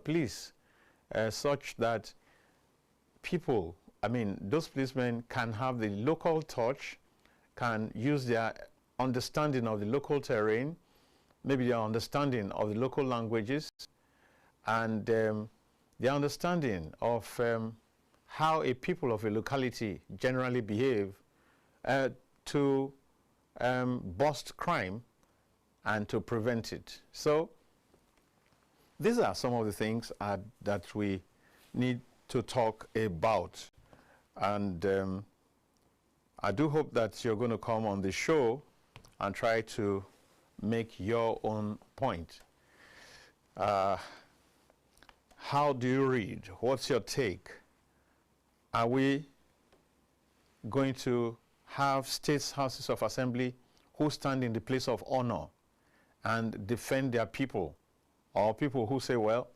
police, such that people, I mean, those policemen can have the local touch, can use their understanding of the local terrain, maybe their understanding of the local languages, and their understanding of how a people of a locality generally behave to bust crime and to prevent it. So these are some of the things that we need to talk about. And I do hope that you're going to come on the show and try to make your own point. How do you read? What's your take? Are we going to have states' houses of assembly who stand in the place of honor and defend their people? Or people who say, well,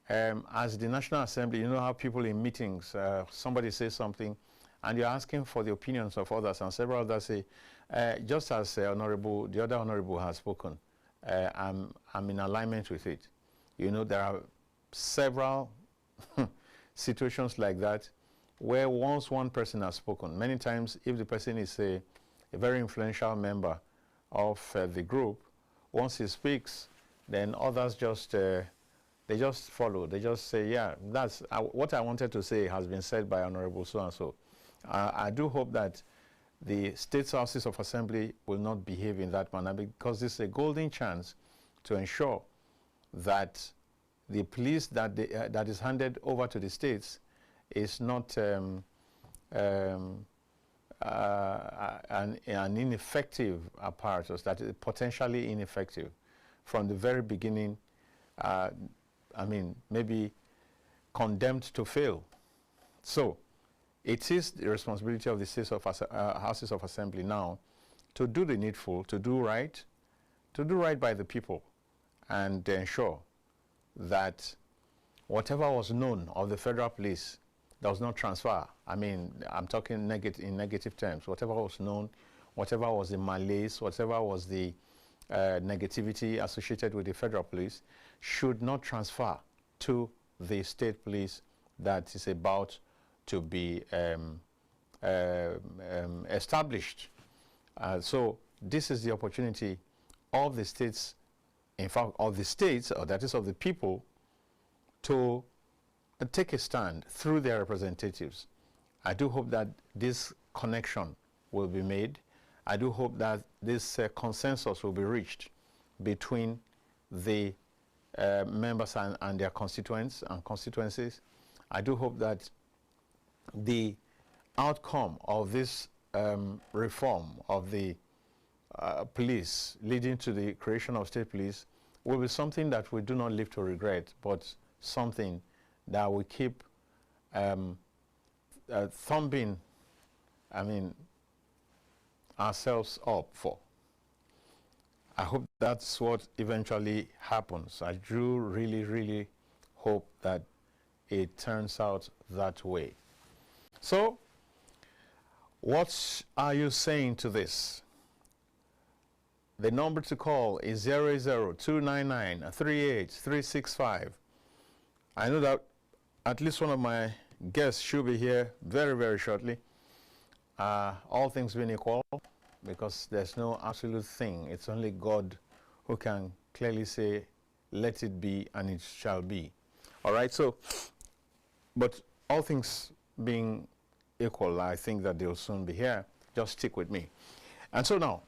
as the National Assembly, you know how people in meetings, somebody says something, and you're asking for the opinions of others, and several others say, just as the other honorable has spoken, I'm in alignment with it. You know, there are several situations like that where once one person has spoken, many times if the person is a very influential member of the group, once he speaks, then others just they just follow. They just say, yeah, that's what I wanted to say has been said by Honorable so-and-so. I do hope that the State Houses of Assembly will not behave in that manner, because this is a golden chance to ensure that the police that is handed over to the states is not an ineffective apparatus, that is potentially ineffective from the very beginning. I mean, maybe condemned to fail. So it is the responsibility of the states of houses of assembly now to do the needful, to do right by the people, and ensure that whatever was known of the federal police does not transfer. I mean, I'm talking in negative terms. Whatever was known, whatever was the malaise, whatever was the negativity associated with the federal police should not transfer to the state police that is about to be established. So this is the opportunity of the states, in fact, of the states, or that is of the people, to take a stand through their representatives. I do hope that this connection will be made. I do hope that this consensus will be reached between the members and their constituents and constituencies. I do hope that the outcome of this reform of the police leading to the creation of state police will be something that we do not live to regret, but something that we keep thumbing, I mean, ourselves up for. I hope that's what eventually happens. I do really, really hope that it turns out that way. So, what are you saying to this? The number to call is 00299-38365. I know that at least one of my guests should be here very, very shortly. All things being equal, because there's no absolute thing. It's only God who can clearly say, let it be, and it shall be. All right, so, but all things being equal, I think that they'll soon be here. Just stick with me. And so now,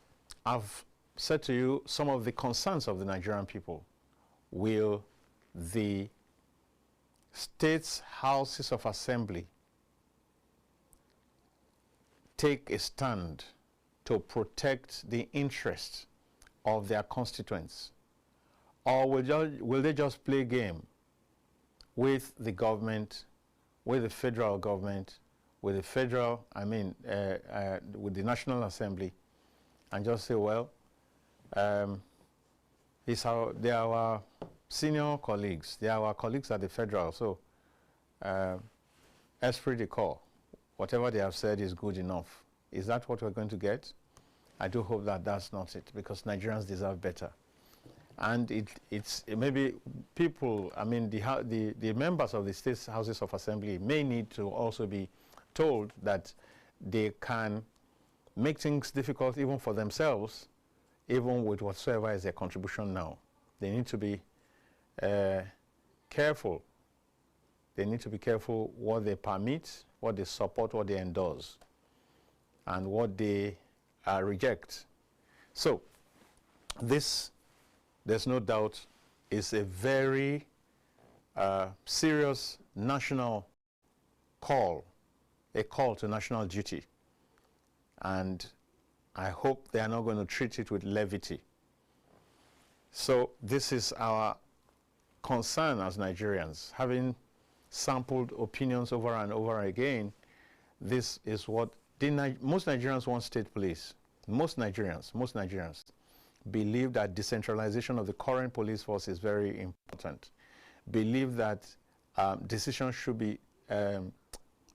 I've said to you some of the concerns of the Nigerian people. Will the states' houses of assembly take a stand to protect the interests of their constituents? Or will they just play a game with the government, with the federal government, with the federal, with the National Assembly, and just say, well, they are our senior colleagues, they are our colleagues at the federal, so esprit de corps, whatever they have said is good enough. Is that what we're going to get? I do hope that that's not it, because Nigerians deserve better. And it's maybe people, I mean, the members of the state houses of assembly may need to also be told that they can make things difficult even for themselves, even with whatsoever is their contribution now. They need to be careful. They need to be careful what they permit, what they support, what they endorse, and what they reject. So this, there's no doubt, is a very serious national call, a call to national duty. And I hope they are not going to treat it with levity. So this is our concern as Nigerians. Having sampled opinions over and over again, this is what most Nigerians want: state police. Most Nigerians believe that decentralization of the current police force is very important. Believe that decisions should be,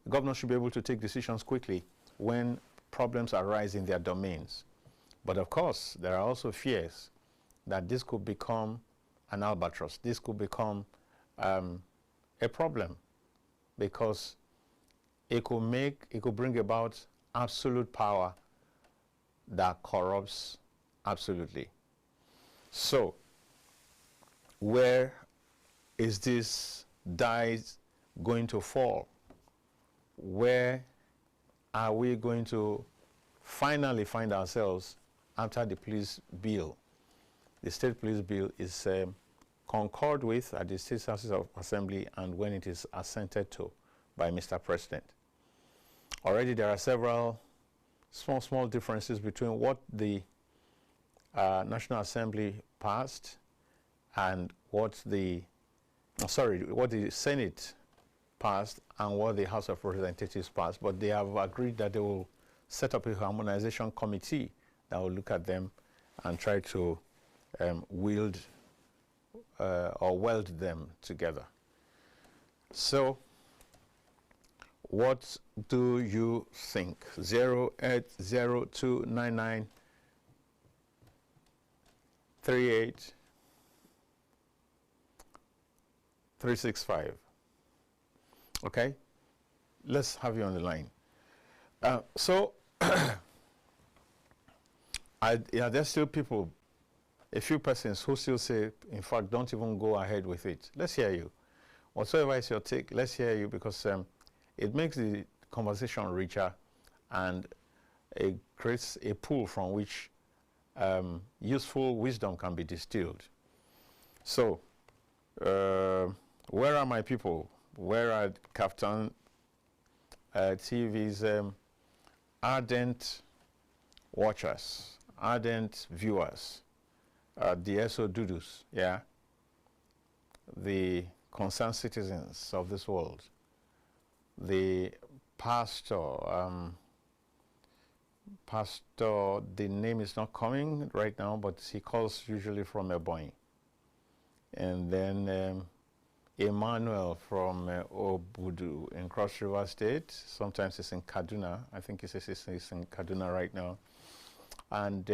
governors should be able to take decisions quickly when problems arise in their domains. But of course, there are also fears that this could become an albatross. This could become a problem, because it could bring about absolute power that corrupts absolutely. So where is this dice going to fall? Where are we going to finally find ourselves after the police bill? The state police bill is concurred with at the State Houses of Assembly, and when it is assented to by Mr. President. Already there are several small differences between what the National Assembly passed and what the Senate passed and what the House of Representatives passed, but they have agreed that they will set up a harmonization committee that will look at them and try to wield or weld them together. So what do you think? 08029938365. Okay, let's have you on the line. So there's still people, a few persons who still say, in fact, don't even go ahead with it. Let's hear you. Whatsoever is your take, let's hear you, because it makes the conversation richer, and it creates a pool from which useful wisdom can be distilled. So, where are my people? Where are Kaftan TV's ardent watchers, ardent viewers, the SO-Dudus, yeah, the concerned citizens of this world, the pastor, the name is not coming right now, but he calls usually from Ebonyi. And then Emmanuel from Obudu in Cross River State. Sometimes it's in Kaduna. I think he says it's in Kaduna right now. And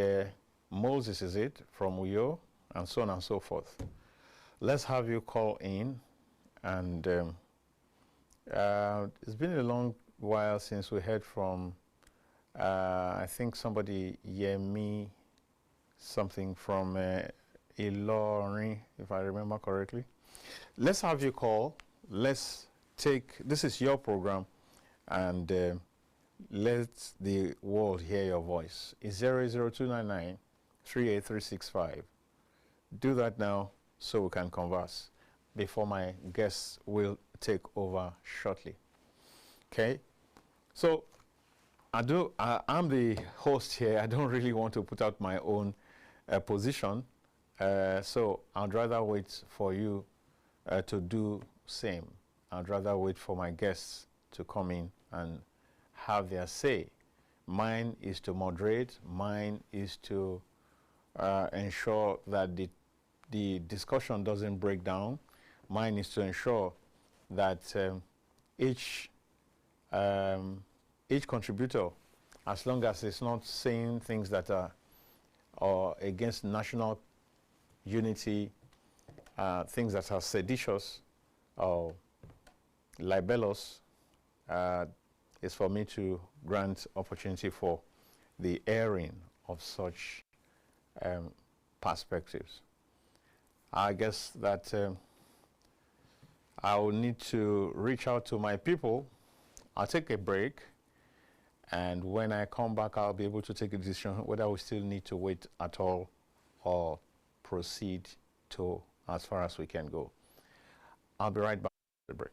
Moses is it from Uyo, and so on and so forth. Let's have you call in. And it's been a long while since we heard from, I think somebody, Yemi, something from Ilorin, if I remember correctly. Let's have you call. Let's take, this is your program, and let the world hear your voice. It's 00299-38365. Do that now so we can converse before my guests will take over shortly. Okay? So I'm the host here. I don't really want to put out my own position. So I'd rather wait for you to do same. I'd rather wait for my guests to come in and have their say. Mine is to moderate. Mine is to ensure that the discussion doesn't break down. Mine is to ensure that each contributor, as long as it's not saying things that are against national unity, things that are seditious or libelous, is for me to grant opportunity for the airing of such perspectives. I guess that I will need to reach out to my people. I'll take a break, and when I come back, I'll be able to take a decision whether we still need to wait at all or proceed to as far as we can go. I'll be right back after the break.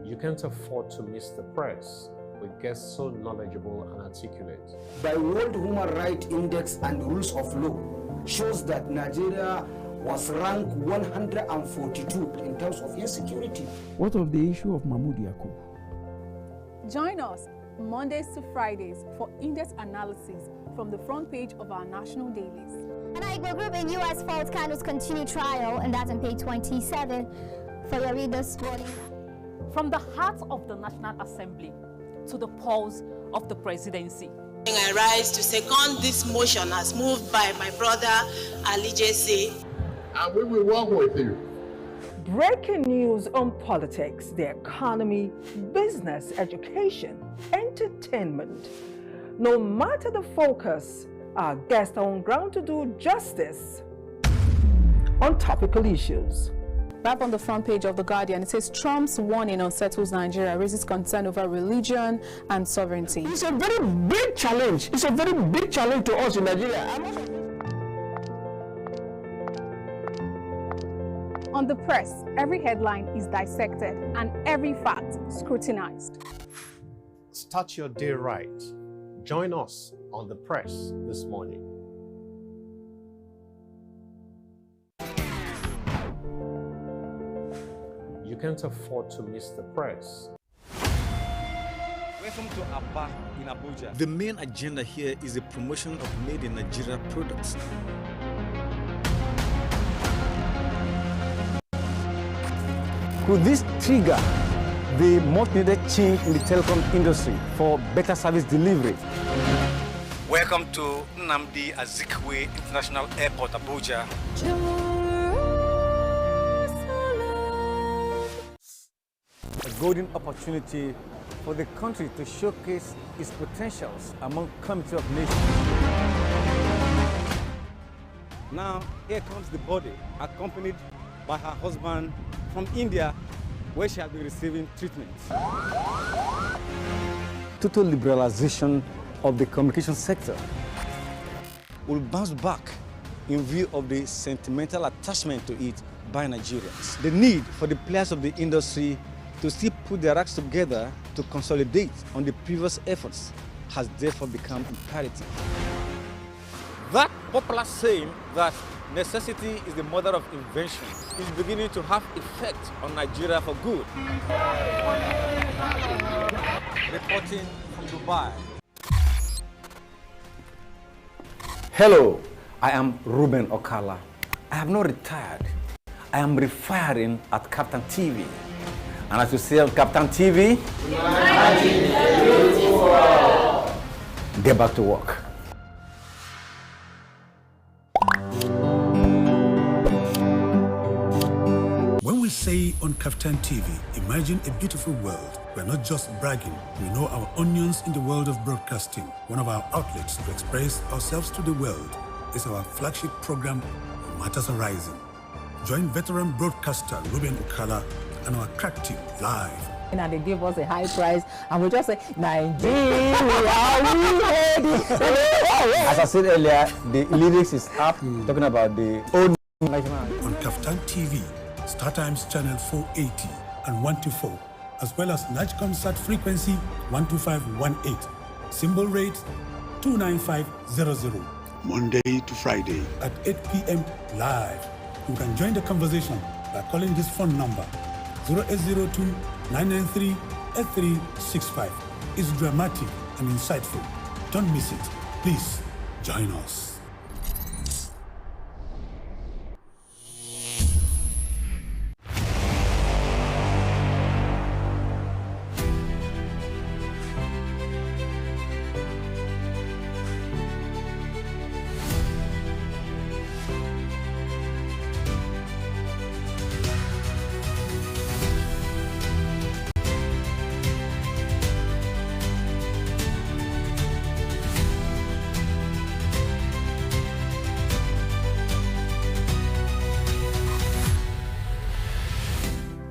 You can't afford to miss the press with guests so knowledgeable and articulate. By World Human Rights Index and Rules of Law shows that Nigeria was ranked 142 in terms of insecurity. What of the issue of Mahmoud Yakub? Join us Mondays to Fridays for in-depth analysis from the front page of our national dailies. And NIGCOMSAT Group in U.S. Fault Candles continue trial, and that's on page 27 for your readers morning. From the heart of the National Assembly to the pulse of the presidency. I rise to second this motion as moved by my brother NIGCOMSAT. And we will work with you. Breaking news on politics, the economy, business, education, entertainment. No matter the focus, our guests are on ground to do justice on topical issues. Back on the front page of The Guardian, it says Trump's warning unsettles Nigeria, raises concern over religion and sovereignty. It's a very big challenge. It's a very big challenge to us in Nigeria. On the press, every headline is dissected and every fact scrutinized. Start your day right. Join us on the press this morning. You can't afford to miss the press. Welcome to Abba in Abuja. The main agenda here is the promotion of made in Nigeria products. Could this trigger the much needed change in the telecom industry for better service delivery? Welcome to Nnamdi Azikiwe International Airport, Abuja. A golden opportunity for the country to showcase its potentials among community of nations. Now, here comes the body, accompanied by her husband from India, where she has been receiving treatment. Total liberalization of the communication sector will bounce back in view of the sentimental attachment to it by Nigerians. The need for the players of the industry to still put their acts together to consolidate on the previous efforts has therefore become imperative. That popular saying that necessity is the mother of invention is beginning to have effect on Nigeria for good. Reporting from Dubai. Hello, I am Ruben Okala. I have not retired. I am refiring at Kaftan TV. And as you see on Kaftan TV, get back to work. When we say on Kaftan TV, imagine a beautiful world. We're not just bragging, we know our onions in the world of broadcasting. One of our outlets to express ourselves to the world is our flagship program, Matters Arising. Join veteran broadcaster Ruben Okala and our crack team live And they give us a high price, and we just say, Nigeria, we ready. As I said earlier, the lyrics is up, talking about the old national. On Kaftan TV, StarTimes channel 480 and 124, as well as NIGCOMSAT frequency 12518, symbol rate 29500. Monday to Friday at 8 p.m. live. You can join the conversation by calling this phone number 0802 993 8365. It's dramatic and insightful. Don't miss it. Please join us.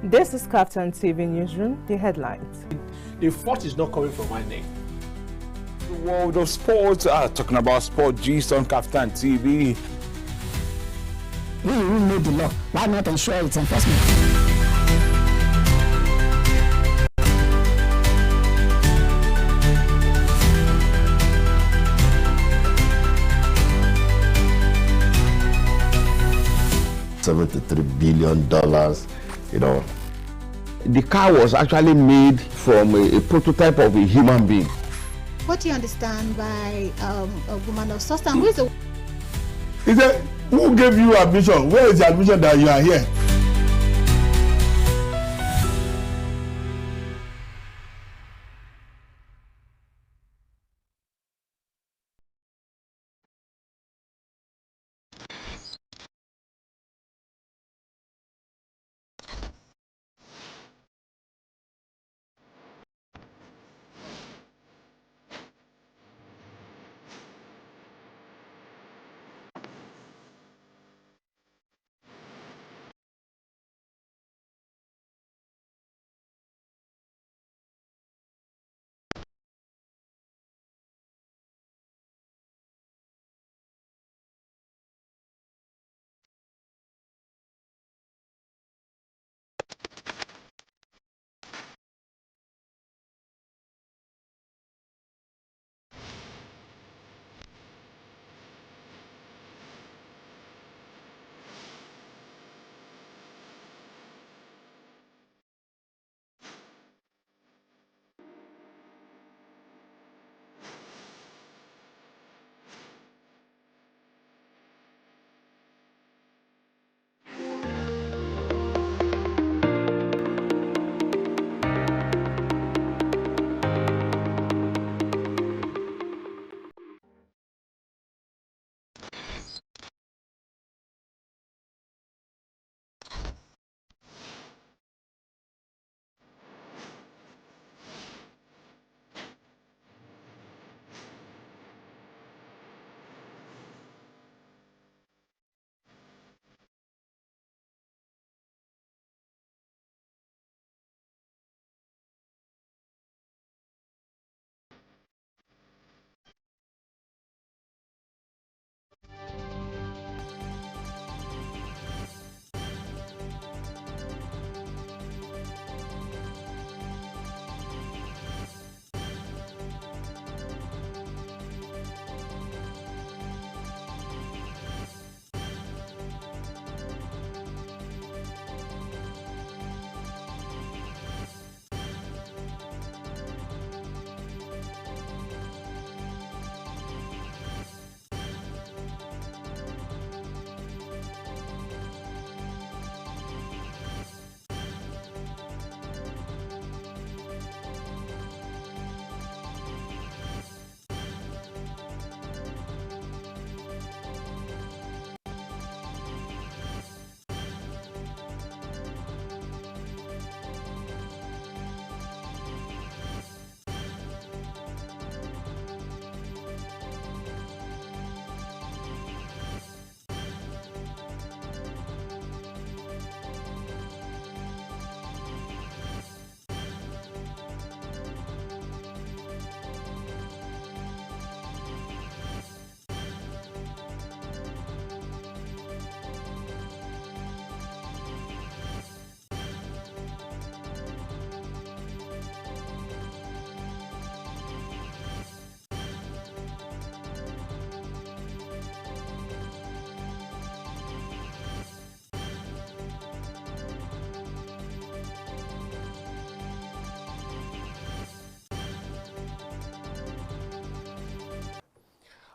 This is Kaftan TV Newsroom, the headlines. The fault is not coming from my name. The world of sports, talking about sport G's on Kaftan TV. We made the law. Why not ensure its enforcement? $73 billion, you know. The car was actually made from a prototype of a human being. What do you understand by a woman of substance? Who is the... He said, who gave you admission? Where is the admission that you are here?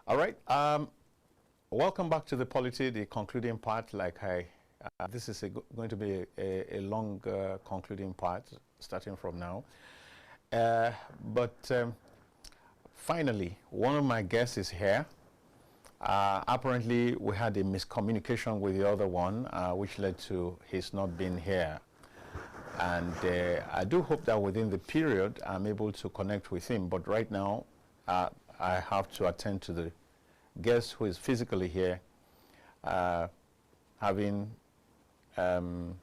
All right. Welcome back to the polity, the concluding part. Like this is going to be a long concluding part, starting from now. But finally, one of my guests is here. Apparently, we had a miscommunication with the other one, which led to his not being here. And I do hope that within the period, I'm able to connect with him. But right now, I have to attend to the guest who is physically here, having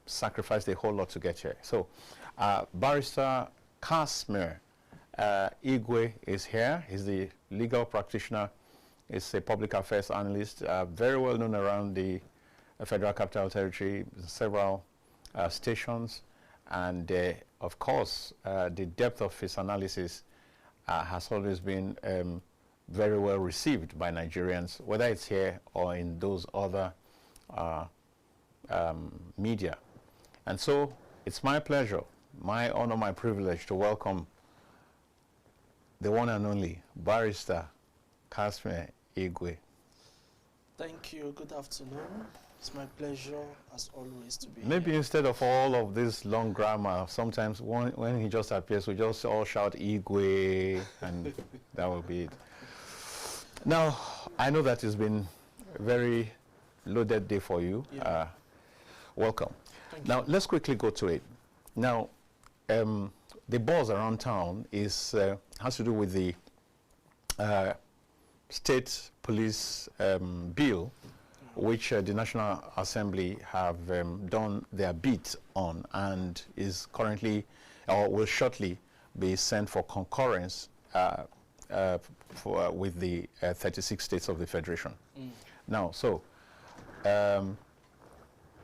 sacrificed a whole lot to get here. So, Barrister Kaftan Igwe is here. He's the legal practitioner. He's a public affairs analyst, very well known around the Federal Capital Territory, several stations. And of course, the depth of his analysis has always been very well received by Nigerians, whether it's here or in those other media. And so it's my pleasure, my honor, my privilege to welcome the one and only Barrister Kaftan Igwe. Thank you. Good afternoon. It's my pleasure, as always, to be Maybe here. Instead of all of this long grammar, sometimes when he just appears, we just all shout Igwe, and that will be it. Now, I know that it's been a very loaded day for you. Yeah. Welcome. Thank Now, you. let's quickly go to it. Now, the buzz around town is has to do with the state police bill, which the National Assembly have done their bit on, and is currently, or will shortly be sent for concurrence with the 36 states of the Federation. Now, so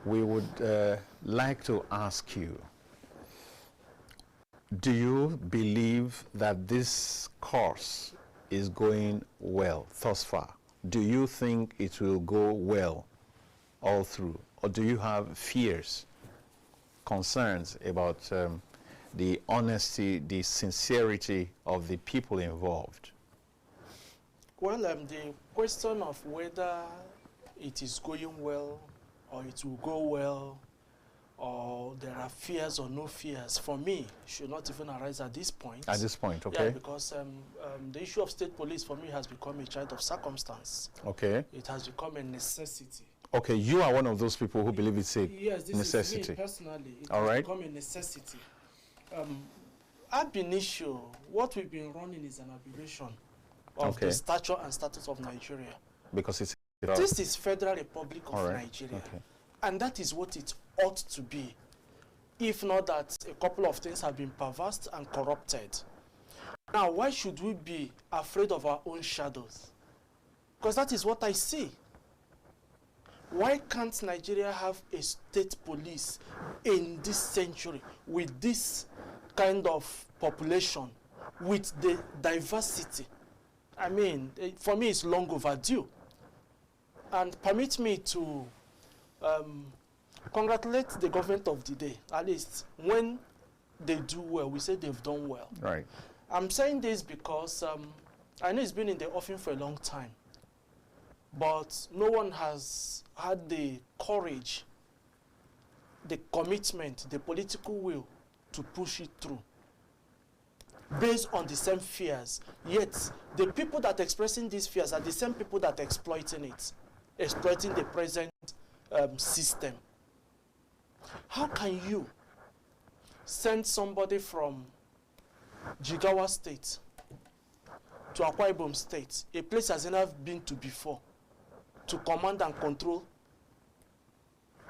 we would like to ask you, do you believe that this course is going well thus far? Do you think it will go well all through? Or do you have fears, concerns about the honesty, the sincerity of the people involved? Well, the question of whether it is going well or it will go well, or there are fears or no fears, for me, should not even arise at this point. At this point, okay. Yeah, because the issue of state police, for me, has become a child of circumstance. Okay. It has become a necessity. Okay, you are one of those people who believe it's a Yes, this necessity. is me personally. It all has right. become a necessity. Ab initio, what we've been running is an aberration of Okay. the stature and status of Nigeria. Because it's... This is Federal Republic of All right. Nigeria. Okay. And that is what it ought to be. If not that, a couple of things have been perversed and corrupted. Now, why should we be afraid of our own shadows? Because that is what I see. Why can't Nigeria have a state police in this century with this kind of population, with the diversity? I mean, for me, it's long overdue. And permit me to congratulate the government of the day. At least when they do well, we say they've done well. Right. I'm saying this because I know it's been in the offing for a long time, but no one has had the courage, the commitment, the political will to push it through based on the same fears. Yet the people that are expressing these fears are the same people that are exploiting it, exploiting the present system. How can you send somebody from Jigawa State to Akwa Ibom State, a place has never been to before, to command and control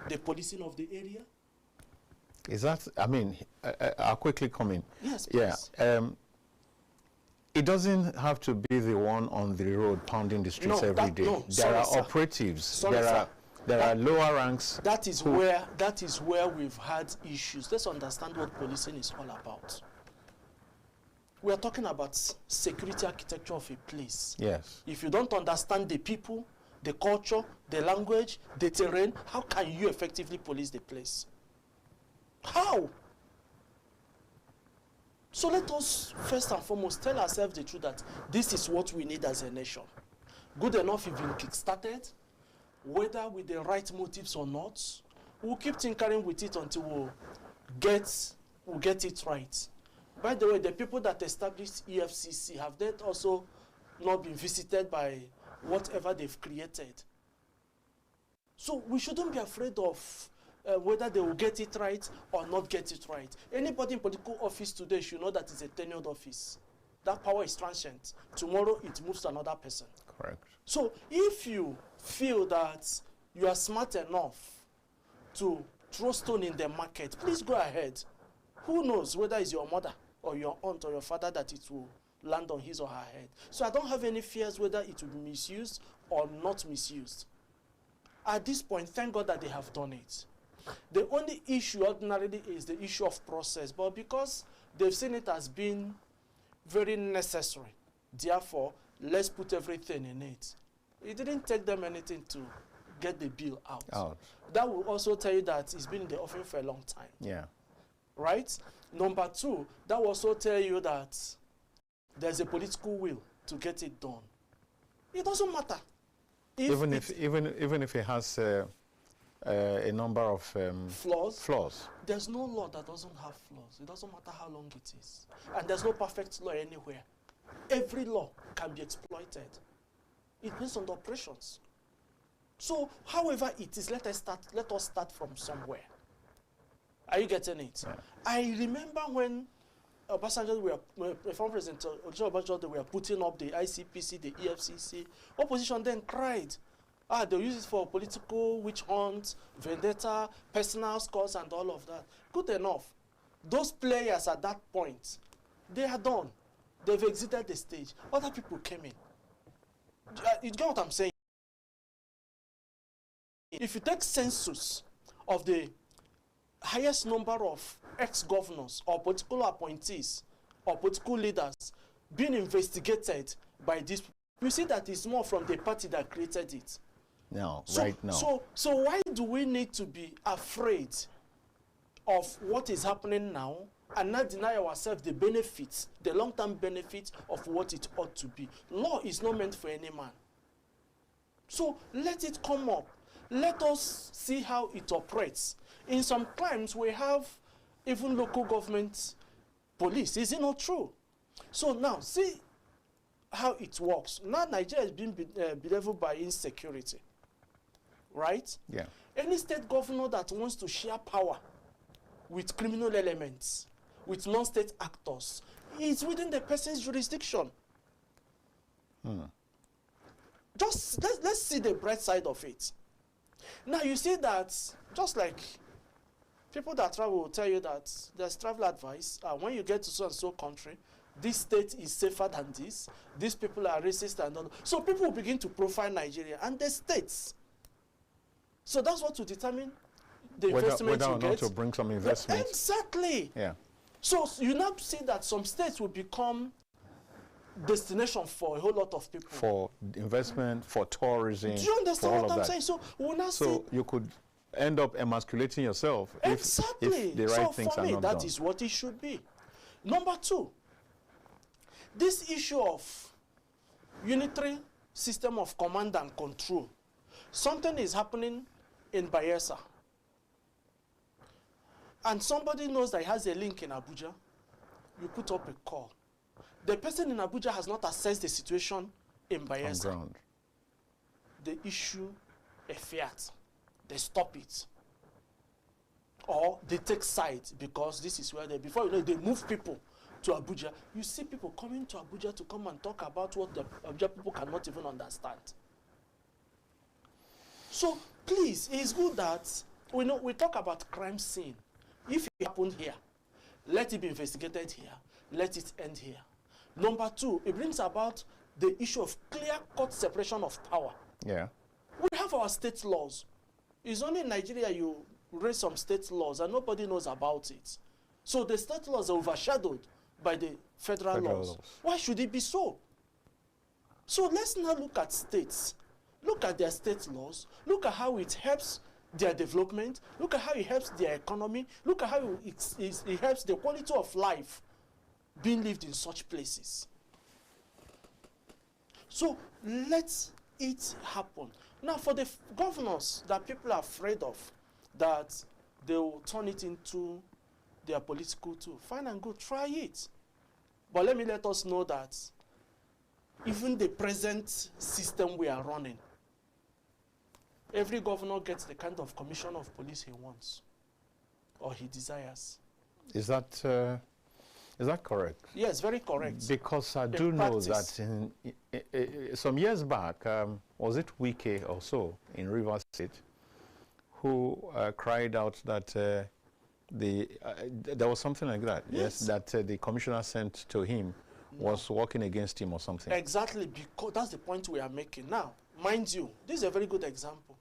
the policing of the area? Is that, I mean, I'll quickly come in. Yes, please. Yeah. It doesn't have to be the one on the road pounding the streets every day. No, there are operatives. There are lower ranks. That is where we've had issues. Let's understand what policing is all about. We are talking about security architecture of a place. Yes. If you don't understand the people, the culture, the language, the terrain, how can you effectively police the place? How? So let us first and foremost tell ourselves the truth that this is what we need as a nation. good enough if been kick-started, whether with the right motives or not. We'll keep tinkering with it until we'll get it right. By the way, the people that established EFCC, have they also not been visited by whatever they've created? So we shouldn't be afraid of whether they will get it right or not get it right. Anybody in political office today should know that it's a tenured office. That power is transient. Tomorrow it moves to another person. Correct. So if you feel that you are smart enough to throw stone in the market, please go ahead. Who knows whether it's your mother or your aunt or your father that it will land on his or her head. So I don't have any fears whether it will be misused or not misused. At this point, thank God that they have done it. The only issue ordinarily is the issue of process, but because they've seen it as being very necessary, therefore, let's put everything in it. It didn't take them anything to get the bill out. That will also tell you that it's been in the offing for a long time. Yeah. Right? Number two, that will also tell you that there's a political will to get it done. It doesn't matter. Even if it has a number of flaws. There's no law that doesn't have flaws. It doesn't matter how long it is. And there's no perfect law anywhere. Every law can be exploited. It depends on the operations. So, however it is, let us start from somewhere. Are you getting it? Yeah. I remember when Obasanjo, former President Obasanjo, they were putting up the ICPC, the EFCC. Opposition then cried. They'll use it for political witch hunt, vendetta, personal scores, and all of that. Good enough. Those players at that point, they are done. They've exited the stage. Other people came in. You get what I'm saying? If you take census of the highest number of ex-governors or political appointees or political leaders being investigated by this, you see that it's more from the party that created it. No, So right now. So why do we need to be afraid of what is happening now and not deny ourselves the benefits, the long-term benefits of what it ought to be? Law is not meant for any man. So let it come up. Let us see how it operates. In some crimes, we have even local government police. Is it not true? So now, see how it works. Now Nigeria is being bedeviled by insecurity. Right? Yeah. Any state governor that wants to share power with criminal elements, with non-state actors, is within the person's jurisdiction. Just let's see the bright side of it. Now you see that, just like people that travel will tell you that there's travel advice. When you get to so and so country, this state is safer than this. These people are racist and all. So people will begin to profile Nigeria and the states. So that's what will determine the investment whether you or get. not to bring some investment. Exactly. Yeah. So you now see that some states will become destination for a whole lot of people. For investment, for tourism. Do you understand for all what of I'm that. saying? So we'll now So you could end up emasculating yourself exactly. if the right things for are me, not that done. is what it should be. Number two, this issue of unitary system of command and control. Something is happening in Bayelsa. And somebody knows that he has a link in Abuja. You put up a call. The person in Abuja has not assessed the situation in Bayelsa. On ground. They issue a fiat. They stop it. Or they take sides because this is where they, before you know, they move people to Abuja. You see people coming to Abuja to come and talk about what the Abuja people cannot even understand. So please, it's good that we talk about crime scene. If it happened here, let it be investigated here. Let it end here. Number two, it brings about the issue of clear-cut separation of power. Yeah. We have our state laws. It's only in Nigeria you raise some state laws and nobody knows about it. So the state laws are overshadowed by the federal laws. Why should it be so? So let's now look at states. Look at their state laws. Look at how it helps their development. Look at how it helps their economy. Look at how it helps the quality of life being lived in such places. So let's it happen. Now, for the governors that people are afraid of, that they will turn it into their political tool, fine and good, try it. But let us know that even the present system we are running, every governor gets the kind of commissioner of police he wants or he desires. Is that correct? Yes, very correct. Because I do know that some years back, was it Wike or so in Rivers State, who cried out that there was something like that, yes, that the commissioner sent to him was working against him or something. Exactly, because that's the point we are making. Now, mind you, this is a very good example.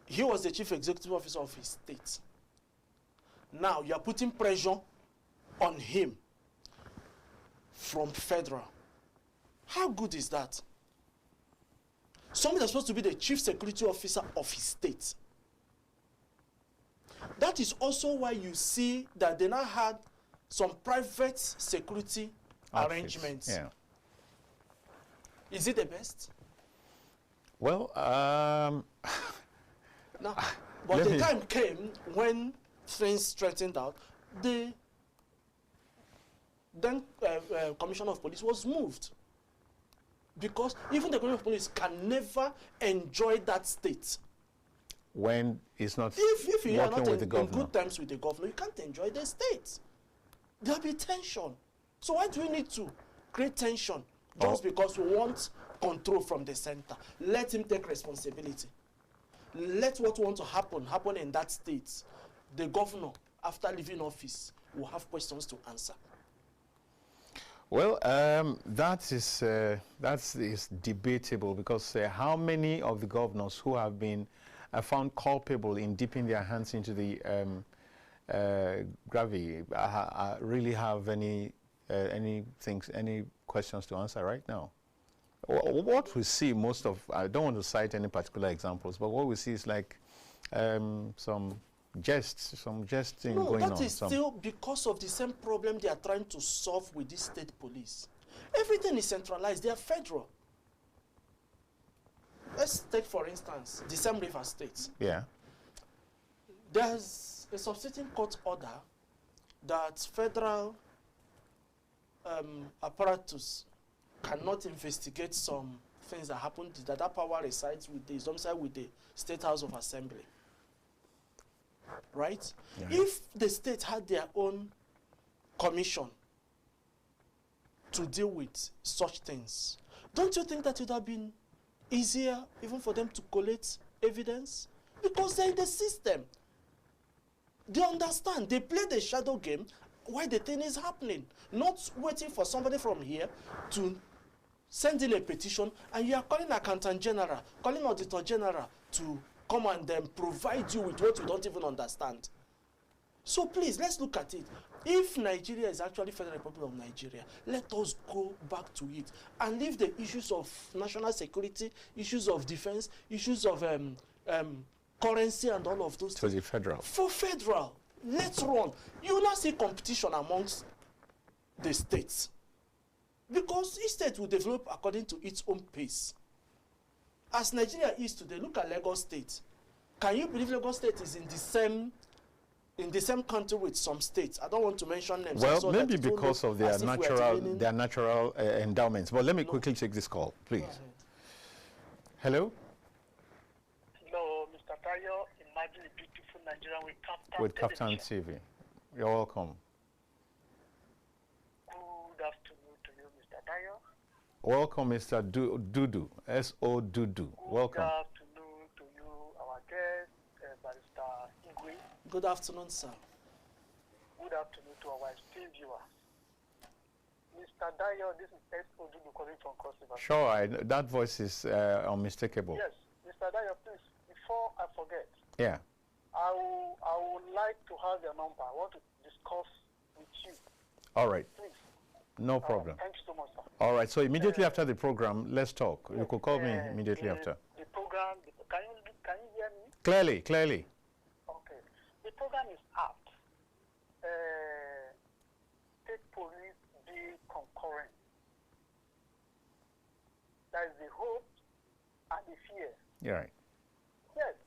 He was the chief executive officer of his state. Now, you are putting pressure on him from federal. How good is that? Somebody that's supposed to be the chief security officer of his state. That is also why you see that they now had some private security arrangements. Yeah. Is it the best? Well, no. But the time came when things straightened out. The then Commissioner of Police was moved. Because even the Commissioner of Police can never enjoy that state. When it's not if you are not with the in good terms with the governor, you can't enjoy the state. There'll be tension. So why do we need to create tension just because we want control from the center? Let him take responsibility. Let what want to happen in that state. The governor, after leaving office, will have questions to answer. Well, that is debatable, because how many of the governors who have been found culpable in dipping their hands into the gravy really have any questions to answer right now? What we see most of, I don't want to cite any particular examples, but what we see is like some jesting going on. No, that is still because of the same problem they are trying to solve with this state police. Everything is centralized. They are federal. Let's take, for instance, the same River State. Yeah. There's a substituting court order that federal apparatus cannot investigate some things that happened, that power resides with the State House of Assembly. Right? Yeah. If the state had their own commission to deal with such things, don't you think that it would have been easier even for them to collect evidence? Because they're in the system. They understand. They play the shadow game while the thing is happening, not waiting for somebody from here to send in a petition, and you are calling Accountant General, calling Auditor General to come and then provide you with what you don't even understand. So please, let's look at it. If Nigeria is actually Federal Republic of Nigeria, let us go back to it and leave the issues of national security, issues of defense, issues of currency and all of those things. For the federal. For federal. Let's run. You will not see competition amongst the states, because each state will develop according to its own pace. As Nigeria is today, look at Lagos State. Can you believe Lagos State is in the same country with some states? I don't want to mention names. Well, so maybe because of their natural endowments. But let me quickly take this call, please. Hello? Hello, Mr. Tayo. Imagine a beautiful Nigeria with Kaftan. With Kaftan TV. You're welcome. Good afternoon to you, Mr. Tayo. Welcome, Mr. Dudu, S.O. Dudu. Welcome. Good afternoon to you, our guest, Barrister Igwe. Good afternoon, sir. Good afternoon to our esteemed viewers. Mr. Dayo, this is S.O. Dudu calling from Cross River. Sure, that voice is unmistakable. Yes, Mr. Dayo, please, before I forget. Yeah. I would like to have your number. I want to discuss with you. All right. Please. No problem. Thank you so much, sir. All right. So immediately after the program, let's talk. Yes, you could call me immediately after. The program, can you hear me? Clearly. Okay. The program is up. State police be concurrent. That is the hope and the fear. You're right. Yes,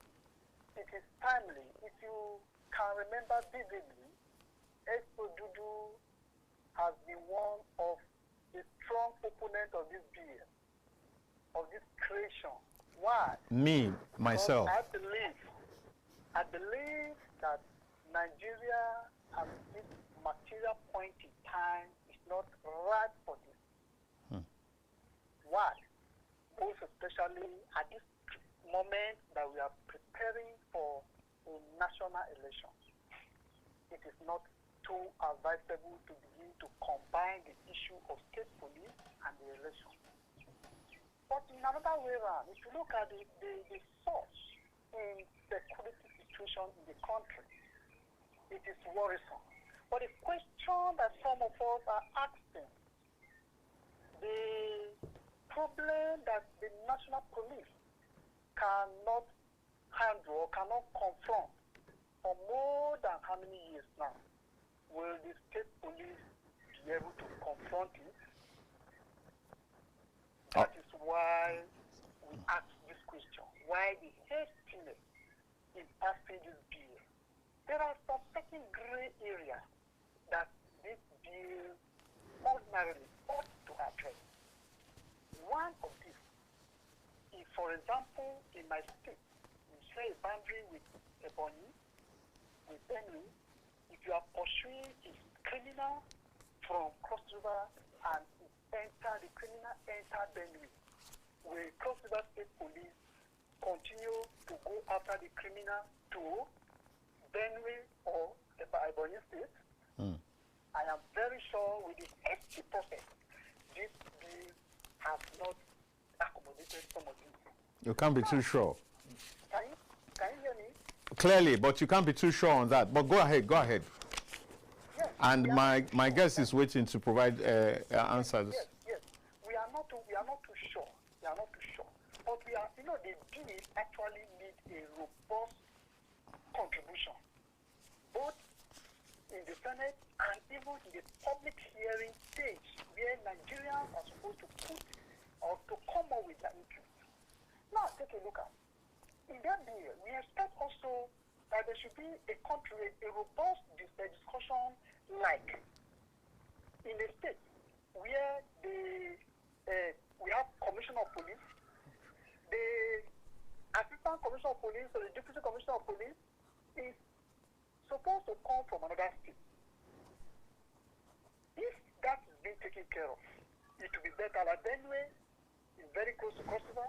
it is timely. If you can remember vividly, Expo Dudu has been one of the strong opponents of this bill, of this creation. Why? Me, myself. Because I believe that Nigeria at this material point in time is not right for this. Why? Most especially at this moment that we are preparing for a national election. It is not too advisable to begin to combine the issue of state police and the election. But in another way around, if you look at the source in the security situation in the country, it is worrisome. But the question that some of us are asking, the problem that the national police cannot handle or cannot confront for more than how many years now, will the state police be able to confront it? That is why we ask this question. Why the hastiness in passing this bill? There are some certain gray areas that this bill ordinarily ought to address. One of these is, for example, in my state, we share a boundary with Ebonyi, with Benue. If you are pursuing a criminal from Cross River and the criminal enter Benue, will Cross River State Police continue to go after the criminal to Benue or Ebonyi State? I am very sure with the ST process, this bill has not accommodated some of these. You can't be too sure. Can you hear me? Clearly, but you can't be too sure on that. But go ahead, go ahead. Yes, and my guest is waiting to provide answers. Yes. We are not too sure. But we are, the bill actually needs a robust contribution, both in the Senate and even in the public hearing stage, where Nigerians are supposed to put or to come up with their interest. Now, take a look at in that bill. We expect also that there should be a robust discussion, like in the state where we have commissioner of police, the assistant commissioner of police or the deputy commissioner of police is supposed to come from another state. If that is being taken care of, it will be better. Like Benue is very close to Cross River,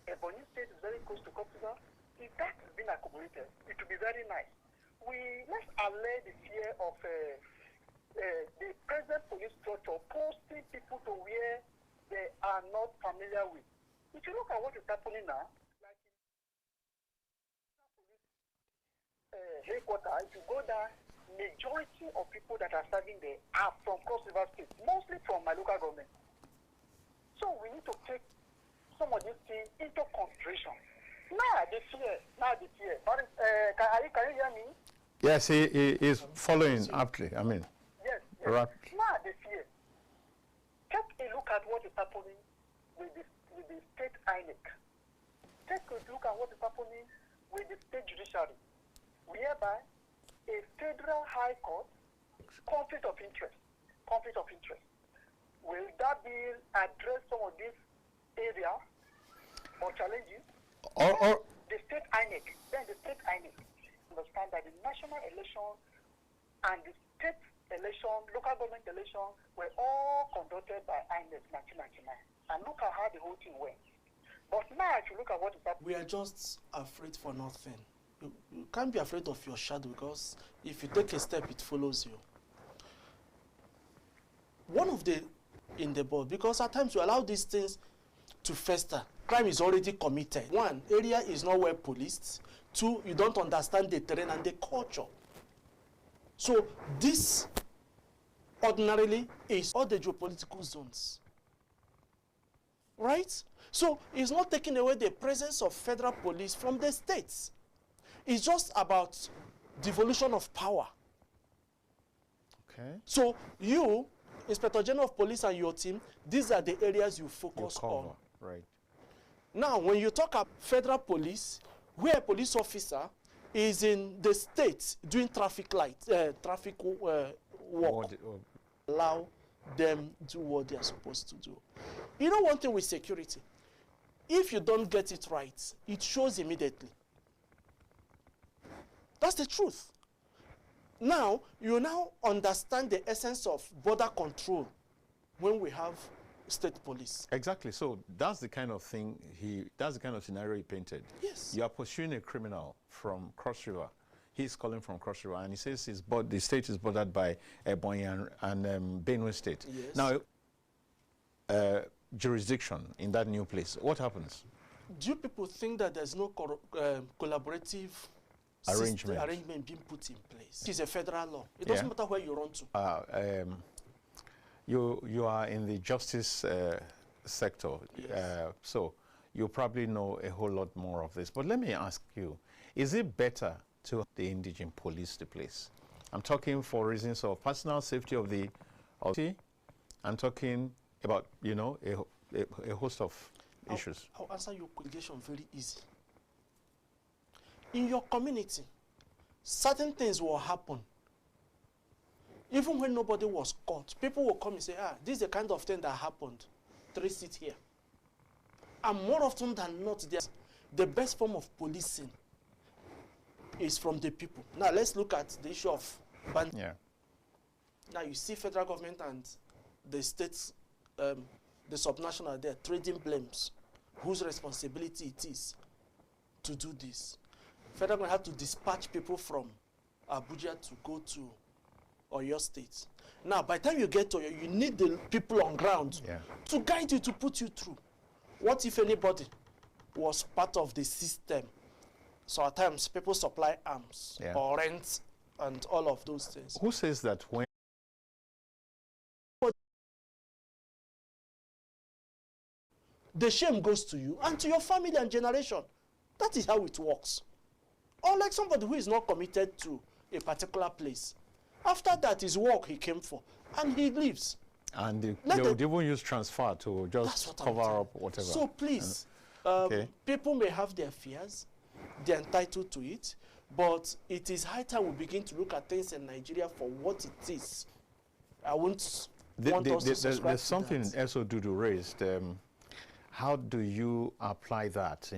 Ebonyi State is very close to Cross River. If that has been accommodated, it will be very nice. Let's allay the fear of the present police structure posting people to where they are not familiar with. If you look at what is happening now, like in headquarters, if you go there, majority of people that are serving there are from Cross River State, mostly from my local government. So we need to take some of these things into consideration. Now the fear. But, can you hear me? Yes, he is following aptly. I mean. Yes. Right. Now the fear. Take a look at what is happening with the state INEC. Take a look at what is happening with the state judiciary, whereby a federal high court, conflict of interest. Will that bill address some of these areas or challenges? Or the state INEC, understand that the national election and the state election, local government election were all conducted by INEC in 1999. And look at how the whole thing went. But now, if you look at what is happening, we are just afraid for nothing. You can't be afraid of your shadow, because if you take a step, it follows you. One of the in the board, because at times you allow these things to fester. Crime is already committed. One, area is not well policed. Two, you don't understand the terrain and the culture. So this ordinarily is all the geopolitical zones. Right? So it's not taking away the presence of federal police from the states. It's just about devolution of power. Okay. So you, Inspector General of Police, and your team, these are the areas you focus on. Right. Now, when you talk about federal police, where a police officer is in the state doing traffic work, allow them do what they are supposed to do. You know one thing with security, if you don't get it right, it shows immediately. That's the truth. Now, you now understand the essence of border control when we have state police. Exactly. So that's the kind of thing that's the kind of scenario he painted. Yes. You are pursuing a criminal from Cross River. He's calling from Cross River, and he says the state is bordered by Ebonyi and Benue State. Yes. Now, jurisdiction in that new place, what happens? Do you people think that there's no collaborative arrangement being put in place? It is a federal law. It doesn't matter where you run to. You are in the justice sector, Yes. so you probably know a whole lot more of this. But let me ask you, is it better to have the indigent police the place? I'm talking for reasons of personal safety of the I'm talking about, you know, a host of issues. I'll answer your question very easy. In your community, certain things will happen. Even when nobody was caught, people will come and say, this is the kind of thing that happened. 3 sit here. And more often than not, the best form of policing is from the people. Now, let's look at the issue of bandits. Yeah. Now, you see federal government and the states, the subnational, they're trading blames. Whose responsibility it is to do this? Federal government have to dispatch people from Abuja to go to Oyo State. Now, by the time you get to Oyo, you need the people on ground to guide you, to put you through. What if anybody was part of the system? So at times, people supply arms or rent and all of those things. Who says that when the shame goes to you and to your family and generation? That is how it works. Unlike somebody who is not committed to a particular place. After that is work he came for, and he leaves. And they would even use transfer to just cover up whatever. So please, people may have their fears, they're entitled to it, but it is high time we begin to look at things in Nigeria for what it is. I won't want us to subscribe There's to something that. also Dudu raised. How do you apply that